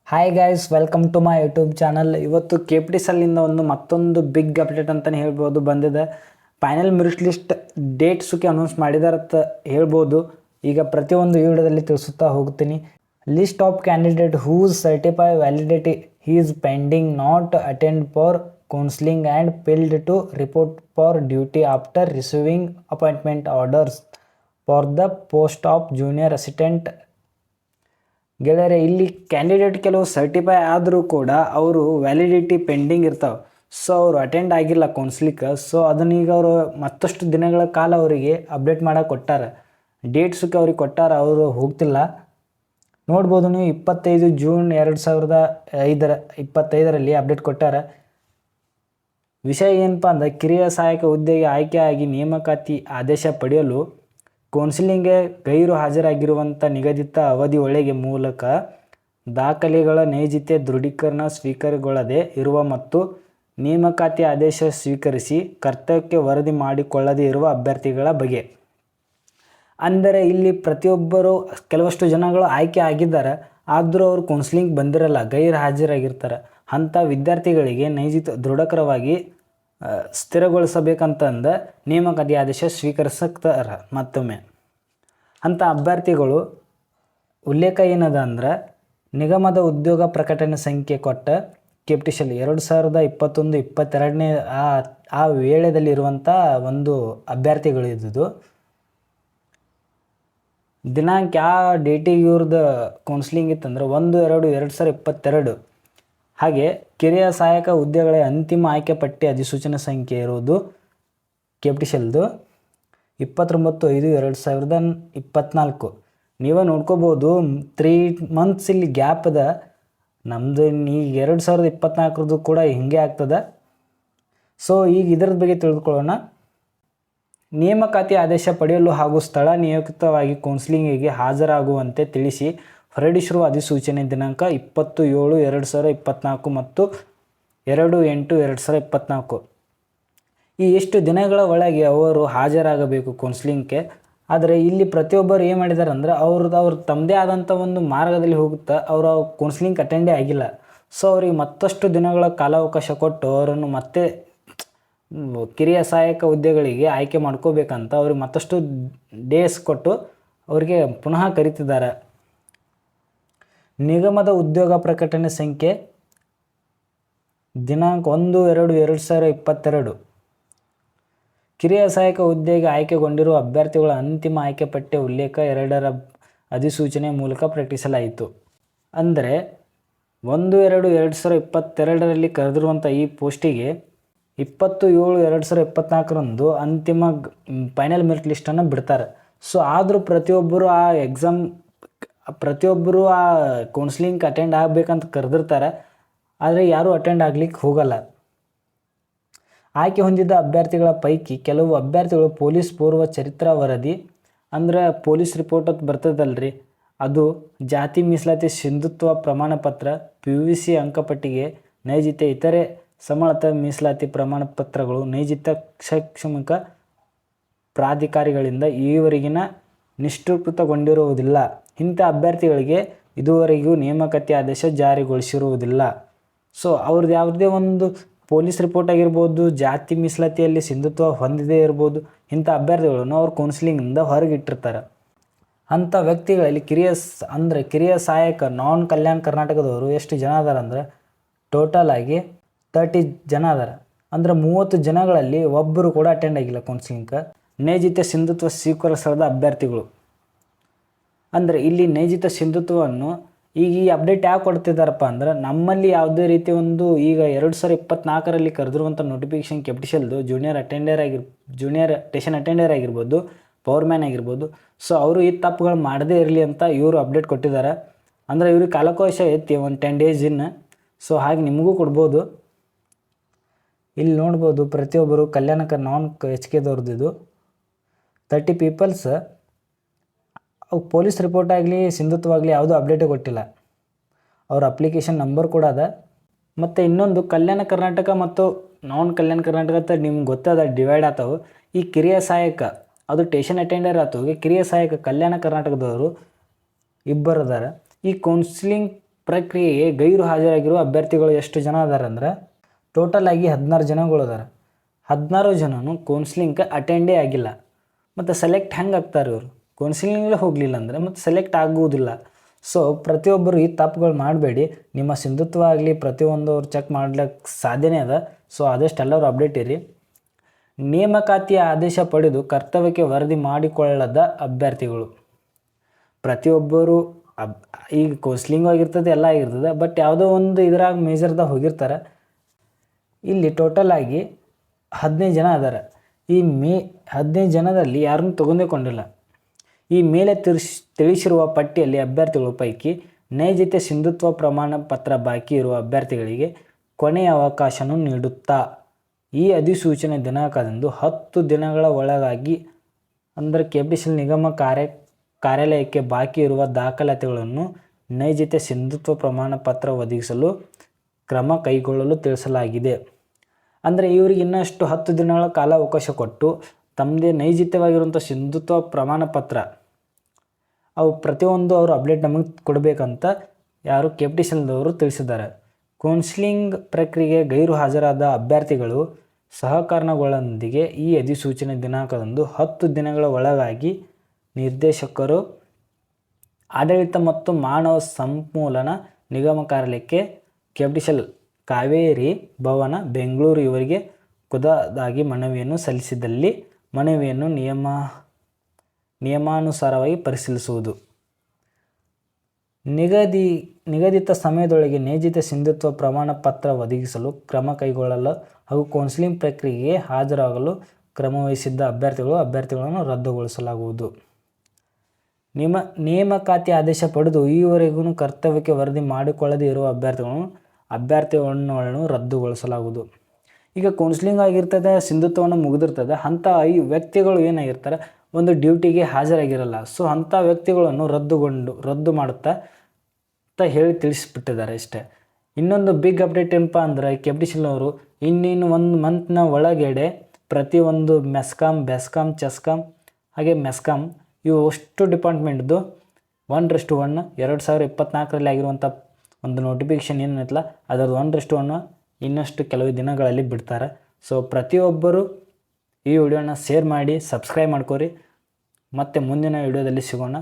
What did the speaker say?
Hi guys, welcome to my YouTube channel. ಇವತ್ತು KPTCL ಒಂದು ಮತ್ತೊಂದು ಬಿಗ್ ಅಪ್ಡೇಟ್ ಅಂತಲೇ ಹೇಳ್ಬೋದು ಬಂದಿದೆ. ಫೈನಲ್ ಮೆರಿಟ್ ಲಿಸ್ಟ್ ಡೇಟ್ಸಕ್ಕೆ ಅನೌನ್ಸ್ ಮಾಡಿದಾರೆ ಅಂತ ಹೇಳ್ಬೋದು. ಈಗ ಪ್ರತಿಯೊಂದು ವಿಡಿಯೋದಲ್ಲಿ ತಿಳಿಸುತ್ತಾ ಹೋಗ್ತೀನಿ. List of candidate whose certify validity is pending not attend for counselling and filled to report for duty after receiving appointment orders for the post of junior assistant. ಗೆಳೆಯರೆ, ಇಲ್ಲಿ ಕ್ಯಾಂಡಿಡೇಟ್ ಕೆಲವು ಸರ್ಟಿಫೈ ಆದರೂ ಕೂಡ ಅವರು ವ್ಯಾಲಿಡಿಟಿ ಪೆಂಡಿಂಗ್ ಇರ್ತಾವೆ. So ಅವರು attend ಆಗಿಲ್ಲ ಕೌನ್ಸಿಲಿಕ್ಕೆ. So ಅದನ್ನೀಗ ಅವರು ಮತ್ತಷ್ಟು ದಿನಗಳ ಕಾಲ ಅವರಿಗೆ ಅಪ್ಡೇಟ್ ಮಾಡೋಕೆ ಕೊಟ್ಟಾರೆ. ಡೇಟ್ಸಕ್ಕೆ ಅವ್ರಿಗೆ ಕೊಟ್ಟಾರೆ, ಅವರು ಹೋಗ್ತಿಲ್ಲ. ನೋಡ್ಬೋದು ನೀವು 25 ಜೂನ್ 2025 ಅಪ್ಡೇಟ್ ಕೊಟ್ಟಾರೆ. ವಿಷಯ ಏನಪ್ಪ ಅಂದ್ರೆ, ಕಿರಿಯ ಸಹಾಯಕ ಹುದ್ದೆಗೆ ಆಯ್ಕೆಯಾಗಿ ನೇಮಕಾತಿ ಆದೇಶ ಪಡೆಯಲು ಕೌನ್ಸಿಲಿಂಗ್ಗೆ ಗೈರು ಹಾಜರಾಗಿರುವಂಥ ನಿಗದಿತ ಅವಧಿ ಒಳಗೆ ಮೂಲಕ ದಾಖಲೆಗಳ ನೈಜತೆ ದೃಢೀಕರಣ ಸ್ವೀಕಾರಗೊಳ್ಳದೆ ಇರುವ ಮತ್ತು ನೇಮಕಾತಿ ಆದೇಶ ಸ್ವೀಕರಿಸಿ ಕರ್ತವ್ಯಕ್ಕೆ ವರದಿ ಮಾಡಿಕೊಳ್ಳದೇ ಇರುವ ಅಭ್ಯರ್ಥಿಗಳ ಬಗ್ಗೆ. ಅಂದರೆ ಇಲ್ಲಿ ಪ್ರತಿಯೊಬ್ಬರು ಕೆಲವಷ್ಟು ಜನಗಳು ಆಯ್ಕೆ ಆಗಿದ್ದಾರೆ, ಆದರೂ ಅವರು ಕೌನ್ಸಿಲಿಂಗ್ ಬಂದಿರಲ್ಲ, ಗೈರು ಹಾಜರಾಗಿರ್ತಾರೆ. ಅಂಥ ವಿದ್ಯಾರ್ಥಿಗಳಿಗೆ ನೈಜತೆ ದೃಢಕರವಾಗಿ ಸ್ಥಿರಗೊಳಿಸಬೇಕಂತಂದು ನೇಮಕಾತಿ ಆದೇಶ ಸ್ವೀಕರಿಸ್ತಾರೆ. ಮತ್ತೊಮ್ಮೆ ಅಂಥ ಅಭ್ಯರ್ಥಿಗಳು ಉಲ್ಲೇಖ ಏನದ ಅಂದ್ರೆ, ನಿಗಮದ ಉದ್ಯೋಗ ಪ್ರಕಟಣೆ ಸಂಖ್ಯೆ ಕೊಟ್ಟ KPTCL 2021-22 ಆ ವೇಳೆಯಲ್ಲಿರುವಂಥ ಒಂದು ಅಭ್ಯರ್ಥಿಗಳು ಇದ್ದುದು. ದಿನಾಂಕ ಆ ಡೇಟಿಗೆ ಇವ್ರದ್ದು ಕೌನ್ಸಿಲಿಂಗ್ ಇತ್ತಂದ್ರೆ 1/2/2022. ಹಾಗೆ ಕಿರಿಯ ಸಹಾಯಕ ಹುದ್ದೆಗಳ ಅಂತಿಮ ಆಯ್ಕೆ ಪಟ್ಟಿ ಅಧಿಸೂಚನೆ ಸಂಖ್ಯೆ ಇರುವುದು KPTCLದು 29/5/2024. ನೀವೇ ನೋಡ್ಕೋಬೋದು, 3 months ಇಲ್ಲಿ ಗ್ಯಾಪ್ ಅದ. ನಮ್ಮದು ಈಗ 2024 ಕೂಡ ಹಿಂಗೆ ಆಗ್ತದೆ. ಸೊ ಈಗ ಇದರದ ಬಗ್ಗೆ ತಿಳಿದುಕೊಳ್ಳೋಣ. ನೇಮಕಾತಿ ಆದೇಶ ಪಡೆಯಲು ಹಾಗೂ ಸ್ಥಳ ನಿಯೋಜಿತವಾಗಿ ಕೌನ್ಸಿಲಿಂಗಿಗೆ ಹಾಜರಾಗುವಂತೆ ತಿಳಿಸಿ ಹೊರಡಿಸಿರುವ ಅಧಿಸೂಚನೆ ದಿನಾಂಕ 20/7/2024 ಮತ್ತು 2/8/2024. ಈ ಎಷ್ಟು ದಿನಗಳ ಒಳಗೆ ಅವರು ಹಾಜರಾಗಬೇಕು ಕೌನ್ಸಿಲಿಂಗ್ಗೆ. ಆದರೆ ಇಲ್ಲಿ ಪ್ರತಿಯೊಬ್ಬರು ಏನು ಮಾಡಿದ್ದಾರೆ ಅಂದರೆ, ಅವ್ರು ತಮ್ಮದೇ ಆದಂಥ ಒಂದು ಮಾರ್ಗದಲ್ಲಿ ಹೋಗುತ್ತಾ ಅವರು ಕೌನ್ಸಿಲಿಂಗ್ ಅಟೆಂಡೇ ಆಗಿಲ್ಲ. ಸೊ ಅವ್ರಿಗೆ ಮತ್ತಷ್ಟು ದಿನಗಳ ಕಾಲಾವಕಾಶ ಕೊಟ್ಟು ಅವರನ್ನು ಮತ್ತೆ ಕಿರಿಯ ಸಹಾಯಕ ಹುದ್ದೆಗಳಿಗೆ ಆಯ್ಕೆ ಮಾಡ್ಕೋಬೇಕಂತ ಅವ್ರಿಗೆ ಮತ್ತಷ್ಟು ಡೇಸ್ ಕೊಟ್ಟು ಅವರಿಗೆ ಪುನಃ ಕರೀತಿದ್ದಾರೆ. ನಿಗಮದ ಉದ್ಯೋಗ ಪ್ರಕಟಣೆ ಸಂಖ್ಯೆ ದಿನಾಂಕ 1/2/2022. ಕಿರಿಯ ಸಹಾಯಕ ಹುದ್ದೆಗೆ ಆಯ್ಕೆಗೊಂಡಿರುವ ಅಭ್ಯರ್ಥಿಗಳ ಅಂತಿಮ ಆಯ್ಕೆ ಪಟ್ಟಿಯ ಉಲ್ಲೇಖ 2ರ ಅಧಿಸೂಚನೆ ಮೂಲಕ ಪ್ರಕಟಿಸಲಾಯಿತು. ಅಂದರೆ 1/2/2022 ಕರೆದಿರುವಂಥ ಈ ಪೋಸ್ಟಿಗೆ 20/7/2024 ಅಂತಿಮ ಫೈನಲ್ ಮೆರಿಟ್ ಲಿಸ್ಟನ್ನು ಬಿಡ್ತಾರೆ. ಸೊ ಆದರೂ ಪ್ರತಿಯೊಬ್ಬರು ಆ ಕೌನ್ಸಿಲಿಂಗ್ ಅಟೆಂಡ್ ಆಗಬೇಕಂತ ಕರೆದಿರ್ತಾರೆ, ಆದರೆ ಯಾರೂ ಅಟೆಂಡ್ ಆಗ್ಲಿಕ್ಕೆ ಹೋಗಲ್ಲ. ಆಯ್ಕೆ ಹೊಂದಿದ್ದ ಅಭ್ಯರ್ಥಿಗಳ ಪೈಕಿ ಕೆಲವು ಅಭ್ಯರ್ಥಿಗಳು ಪೊಲೀಸ್ ಪೂರ್ವ ಚರಿತ್ರಾ ವರದಿ ಅಂದರೆ ಪೊಲೀಸ್ ರಿಪೋರ್ಟ್ ಅಂತ ಬರ್ತದಲ್ರಿ, ಅದು ಜಾತಿ ಮೀಸಲಾತಿ ಸಿಂಧುತ್ವ ಪ್ರಮಾಣ ಪತ್ರ, PUC ಅಂಕಪಟ್ಟಿಗೆ, ನೈಜತೆ ಇತರೆ ಸಮಾನತೆ ಮೀಸಲಾತಿ ಪ್ರಮಾಣ ಪತ್ರಗಳು ನೈಜತೆ ಶೈಕ್ಷಣಿಕ ಪ್ರಾಧಿಕಾರಿಗಳಿಂದ ಈವರೆಗಿನ ನಿಷ್ಕೃತಗೊಂಡಿರುವುದಿಲ್ಲ. ಇಂಥ ಅಭ್ಯರ್ಥಿಗಳಿಗೆ ಇದುವರೆಗೂ ನೇಮಕಾತಿ ಆದೇಶ ಜಾರಿಗೊಳಿಸಿರುವುದಿಲ್ಲ. ಸೊ ಅವ್ರದ್ದು ಯಾವುದೇ ಒಂದು ಪೊಲೀಸ್ ರಿಪೋರ್ಟ್ ಆಗಿರ್ಬೋದು, ಜಾತಿ ಮೀಸಲಾತಿಯಲ್ಲಿ ಸಿಂಧುತ್ವ ಹೊಂದಿದೇ ಇರ್ಬೋದು, ಇಂಥ ಅಭ್ಯರ್ಥಿಗಳನ್ನು ಅವ್ರು ಕೌನ್ಸಿಲಿಂಗಿಂದ ಹೊರಗಿಟ್ಟಿರ್ತಾರೆ. ಅಂಥ ವ್ಯಕ್ತಿಗಳಲ್ಲಿ ಕಿರಿಯ ಸಹಾಯಕ ನಾನ್ ಕಲ್ಯಾಣ ಕರ್ನಾಟಕದವರು ಎಷ್ಟು ಜನ ಅದಾರ ಅಂದರೆ, ಟೋಟಲ್ ಆಗಿ 30 ಜನ ಅದಾರ. ಅಂದರೆ 30 ಜನಗಳಲ್ಲಿ ಒಬ್ಬರು ಕೂಡ ಅಟೆಂಡ್ ಆಗಿಲ್ಲ ಕೌನ್ಸಿಲಿಂಗ್ಗೆ. ನೈಜತೆ ಸಿಂಧುತ್ವ ಸ್ವೀಕರಿಸದ ಅಭ್ಯರ್ಥಿಗಳು ಅಂದರೆ, ಇಲ್ಲಿ ನೈಜತೆ ಸಿಂಧುತ್ವವನ್ನು ಈಗ ಈ ಅಪ್ಡೇಟ್ ಯಾಕೆ ಕೊಡ್ತಿದ್ದಾರಪ್ಪ ಅಂದ್ರೆ, ನಮ್ಮಲ್ಲಿ ಯಾವುದೇ ರೀತಿ ಒಂದು ಈಗ 2024 ಕರೆದಿರುವಂಥ ನೋಟಿಫಿಕೇಶನ್ KPTCLದು ಜೂನಿಯರ್ ಸ್ಟೇಷನ್ ಅಟೆಂಡರ್ ಆಗಿರ್ಬೋದು, ಪವರ್ ಮ್ಯಾನ್ ಆಗಿರ್ಬೋದು. ಸೊ ಅವರು ಈ ತಪ್ಪುಗಳು ಮಾಡದೇ ಇರಲಿ ಅಂತ ಇವರು ಅಪ್ಡೇಟ್ ಕೊಟ್ಟಿದ್ದಾರೆ. ಅಂದರೆ ಇವ್ರಿಗೆ ಕಾಲಾವಕಾಶ ಐತಿ ಒಂದು 10 days ಇನ್ನು. ಸೊ ಹಾಗೆ ನಿಮಗೂ ಕೊಡ್ಬೋದು. ಇಲ್ಲಿ ನೋಡ್ಬೋದು ಪ್ರತಿಯೊಬ್ಬರು ಕಲ್ಯಾಣಕ್ಕೆ ನಾನ್ HKದವ್ರದ್ದು ಇದು 30 ಪೀಪಲ್ಸ್. ಅವು ಪೊಲೀಸ್ ರಿಪೋರ್ಟ್ ಆಗಲಿ ಸಿಂಧುತ್ವ ಆಗಲಿ ಯಾವುದೂ ಅಪ್ಡೇಟೇ ಕೊಟ್ಟಿಲ್ಲ. ಅವ್ರ ಅಪ್ಲಿಕೇಶನ್ ನಂಬರ್ ಕೂಡ ಅದ. ಮತ್ತು ಇನ್ನೊಂದು ಕಲ್ಯಾಣ ಕರ್ನಾಟಕ ಮತ್ತು ನಾನ್ ಕಲ್ಯಾಣ ಕರ್ನಾಟಕ ಅಂತ ನಿಮ್ಗೆ ಗೊತ್ತದ, ಡಿವೈಡ್ ಆಗ್ತಾವೆ. ಈ ಕಿರಿಯ ಸಹಾಯಕ ಅದು ಸ್ಟೇಷನ್ ಅಟೆಂಡರ್ ಆತವೆ. ಕಿರಿಯ ಸಹಾಯಕ ಕಲ್ಯಾಣ ಕರ್ನಾಟಕದವರು 2 ಅದಾರ. ಈ ಕೌನ್ಸಿಲಿಂಗ್ ಪ್ರಕ್ರಿಯೆಗೆ ಗೈರು ಹಾಜರಾಗಿರುವ ಅಭ್ಯರ್ಥಿಗಳು ಎಷ್ಟು ಜನ ಅದಾರ ಅಂದ್ರೆ ಟೋಟಲ್ ಆಗಿ 16 ಜನಗಳು ಅದಾರ. 16 ಜನನು ಕೌನ್ಸಿಲಿಂಗ್ಗೆ ಅಟೆಂಡೇ ಆಗಿಲ್ಲ. ಮತ್ತು ಸೆಲೆಕ್ಟ್ ಹೆಂಗೆ ಆಗ್ತಾರೆ ಇವರು? ಕೌನ್ಸಿಲಿಂಗೇ ಹೋಗಲಿಲ್ಲ ಅಂದರೆ ಮತ್ತು ಸೆಲೆಕ್ಟ್ ಆಗುವುದಿಲ್ಲ. ಸೊ ಪ್ರತಿಯೊಬ್ಬರು ಈ ತಪ್ಪುಗಳು ಮಾಡಬೇಡಿ. ನಿಮ್ಮ ಸಿಂಧುತ್ವ ಆಗಲಿ ಪ್ರತಿಯೊಂದು ಅವ್ರು ಚೆಕ್ ಮಾಡ್ಲಿಕ್ಕೆ ಸಾಧ್ಯನೇ ಅದ. ಸೊ ಆದಷ್ಟು ಎಲ್ಲರೂ ಅಪ್ಡೇಟ್ ಇರಿ. ನೇಮಕಾತಿಯ ಆದೇಶ ಪಡೆದು ಕರ್ತವ್ಯಕ್ಕೆ ವರದಿ ಮಾಡಿಕೊಳ್ಳದ ಅಭ್ಯರ್ಥಿಗಳು. ಪ್ರತಿಯೊಬ್ಬರು ಈಗ ಕೌನ್ಸಿಲಿಂಗ್ ಆಗಿರ್ತದೆ, ಎಲ್ಲ ಆಗಿರ್ತದೆ, ಬಟ್ ಯಾವುದೋ ಒಂದು ಇದ್ರಾಗ ಮೇಜರ್ದಾಗ ಹೋಗಿರ್ತಾರೆ. ಇಲ್ಲಿ ಟೋಟಲ್ ಆಗಿ 15 ಜನ ಅದಾರ. ಈ 15 ಜನದಲ್ಲಿ ಯಾರನ್ನೂ ತಗೊಂಡೇಕೊಂಡಿಲ್ಲ. ಈ ಮೇಲೆ ತಿಳಿಸಿರುವ ಪಟ್ಟಿಯಲ್ಲಿ ಅಭ್ಯರ್ಥಿಗಳ ಪೈಕಿ ನೈಜತೆ ಸಿಂಧುತ್ವ ಪ್ರಮಾಣ ಪತ್ರ ಬಾಕಿ ಇರುವ ಅಭ್ಯರ್ಥಿಗಳಿಗೆ ಕೊನೆಯ ಅವಕಾಶವನ್ನು ನೀಡುತ್ತಾ ಈ ಅಧಿಸೂಚನೆ ದಿನಾಂಕದಂದು 10 ದಿನಗಳ ಒಳಗಾಗಿ ಅಂದರೆ KPTCL ನಿಗಮ ಕಾರ್ಯಾಲಯಕ್ಕೆ ಬಾಕಿ ಇರುವ ದಾಖಲಾತಿಗಳನ್ನು ನೈಜತೆ ಸಿಂಧುತ್ವ ಪ್ರಮಾಣ ಪತ್ರ ಒದಗಿಸಲು ಕ್ರಮ ಕೈಗೊಳ್ಳಲು ತಿಳಿಸಲಾಗಿದೆ. ಅಂದರೆ ಇವರಿಗೆ ಇನ್ನಷ್ಟು 10 ದಿನಗಳ ಕಾಲಾವಕಾಶ ಕೊಟ್ಟು ತಮ್ಮದೇ ನೈಜತೆವಾಗಿರುವಂಥ ಸಿಂಧುತ್ವ ಪ್ರಮಾಣ ಪತ್ರ ಅವು ಪ್ರತಿಯೊಂದು ಅವರು ಅಪ್ಡೇಟ್ ನಮಗೆ ಕೊಡಬೇಕಂತ ಯಾರು KPTCLದವರು ತಿಳಿಸಿದ್ದಾರೆ. ಕೌನ್ಸಿಲಿಂಗ್ ಪ್ರಕ್ರಿಯೆಗೆ ಗೈರು ಹಾಜರಾದ ಅಭ್ಯರ್ಥಿಗಳು ಸಹಕಾರಗಳೊಂದಿಗೆ ಈ ಅಧಿಸೂಚನೆ ದಿನಾಂಕದಂದು 10 ದಿನಗಳ ಒಳಗಾಗಿ ನಿರ್ದೇಶಕರು ಆಡಳಿತ ಮತ್ತು ಮಾನವ ಸಂಪನ್ಮೂಲ ನಿಗಮ ಕಾರ್ಯಾಲಯಕ್ಕೆ KPTCL ಕಾವೇರಿ ಭವನ ಬೆಂಗಳೂರು ಇವರಿಗೆ ಖುದ್ದಾಗಿ ಮನವಿಯನ್ನು ಸಲ್ಲಿಸಿದಲ್ಲಿ ಮನವಿಯನ್ನು ನಿಯಮಾನುಸಾರವಾಗಿ ಪರಿಶೀಲಿಸುವುದು. ನಿಗದಿತ ಸಮಯದೊಳಗೆ ನೈಜತೆ ಸಿಂಧುತ್ವ ಪ್ರಮಾಣ ಪತ್ರ ಒದಗಿಸಲು ಕ್ರಮ ಕೈಗೊಳ್ಳಲು ಹಾಗೂ ಕೌನ್ಸಿಲಿಂಗ್ ಪ್ರಕ್ರಿಯೆಗೆ ಹಾಜರಾಗಲು ಕ್ರಮವಹಿಸಿದ್ದ ಅಭ್ಯರ್ಥಿಗಳನ್ನು ರದ್ದುಗೊಳಿಸಲಾಗುವುದು. ನೇಮಕಾತಿ ಆದೇಶ ಪಡೆದು ಈವರೆಗೂ ಕರ್ತವ್ಯಕ್ಕೆ ವರದಿ ಮಾಡಿಕೊಳ್ಳದೇ ಇರುವ ಅಭ್ಯರ್ಥಿಗಳನ್ನು ರದ್ದುಗೊಳಿಸಲಾಗುವುದು. ಈಗ ಕೌನ್ಸಿಲಿಂಗ್ ಆಗಿರ್ತದೆ, ಸಿಂಧುತ್ವವನ್ನು ಮುಗಿದಿರ್ತದೆ, ಅಂಥ ವ್ಯಕ್ತಿಗಳು ಏನಾಗಿರ್ತಾರೆ ಒಂದು ಡ್ಯೂಟಿಗೆ ಹಾಜರಾಗಿರಲ್ಲ. ಸೊ ಅಂಥ ವ್ಯಕ್ತಿಗಳನ್ನು ರದ್ದು ಮಾಡುತ್ತಾ ಹೇಳಿ ತಿಳಿಸಿಬಿಟ್ಟಿದ್ದಾರೆ ಇಷ್ಟೇ. ಇನ್ನೊಂದು ಬಿಗ್ ಅಪ್ಡೇಟ್ ಏನಪ್ಪ ಅಂದರೆ KPTCL ಅವರು ಇನ್ನೇನು 1 ಮಂತ್ನ ಒಳಗಡೆ ಪ್ರತಿಯೊಂದು ಮೆಸ್ಕಾಮ್, ಬೆಸ್ಕಾಮ್, ಚೆಸ್ಕಾಮ್ ಹಾಗೆ ಮೆಸ್ಕಾಮ್ ಇವು ಅಷ್ಟು ಡಿಪಾರ್ಟ್ಮೆಂಟ್ದು 1:1 2024ರಲ್ಲಿ ಆಗಿರುವಂಥ ಒಂದು ನೋಟಿಫಿಕೇಷನ್ ಏನೈತಲ್ಲ ಅದರದ್ದು 1:1 ಇನ್ನಷ್ಟು ಕೆಲವು ದಿನಗಳಲ್ಲಿ ಬಿಡ್ತಾರೆ. ಸೊ ಪ್ರತಿಯೊಬ್ಬರು ಈ ವಿಡಿಯೋನ ಶೇರ್ ಮಾಡಿ, ಸಬ್ಸ್ಕ್ರೈಬ್ ಮಾಡ್ಕೊರಿ. ಮತ್ತು ಮುಂದಿನ ವಿಡಿಯೋದಲ್ಲಿ ಸಿಗೋಣ.